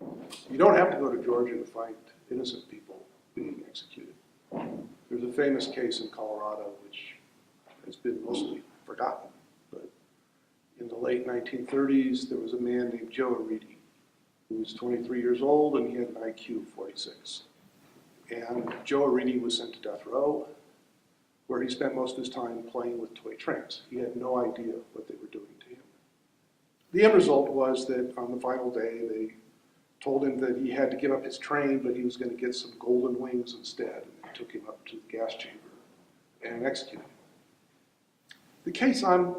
You don't have to go to Georgia to find innocent people being executed. There's a famous case in Colorado which has been mostly forgotten, but in the late 1930s, there was a man named Joe Aridi, who was 23 years old and he had an IQ of 46. And Joe Aridi was sent to death row, where he spent most of his time playing with toy trains. He had no idea what they were doing to him. The end result was that on the final day, they told him that he had to give up his train, but he was going to get some golden wings instead, and they took him up to the gas chamber and executed him. The case I'm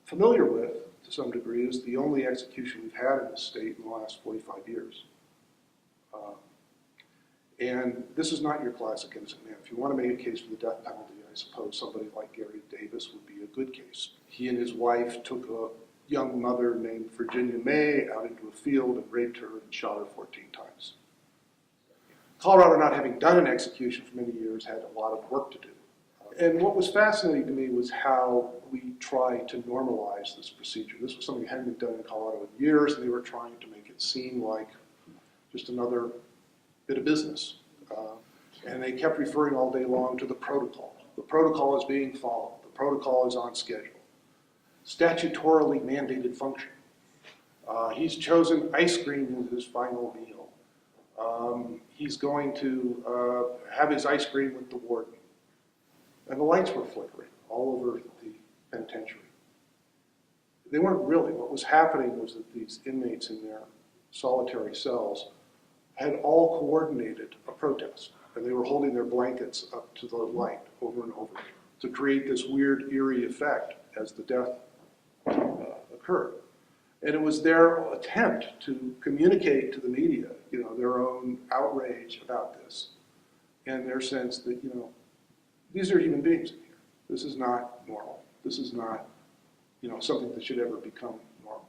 familiar with, to some degree, is the only execution we've had in this state in the last 45 years. And this is not your classic innocent man. If you want to make a case for the death penalty, I suppose somebody like Gary Davis would be a good case. He and his wife took a young mother named Virginia May out into a field and raped her and shot her 14 times. Colorado, not having done an execution for many years, had a lot of work to do. And what was fascinating to me was how we try to normalize this procedure. This was something that hadn't been done in Colorado in years, and they were trying to make it seem like just another bit of business. And they kept referring all day long to the protocol. The protocol is being followed. The protocol is on schedule. Statutorily mandated function. He's chosen ice cream as his final meal. He's going to have his ice cream with the warden. And the lights were flickering all over the penitentiary. They weren't really. What was happening was that these inmates in their solitary cells had all coordinated a protest, and they were holding their blankets up to the light over and over to create this weird, eerie effect as the death occurred. And it was their attempt to communicate to the media, their own outrage about this, and their sense that, these are human beings in here. This is not normal. This is not, something that should ever become normal.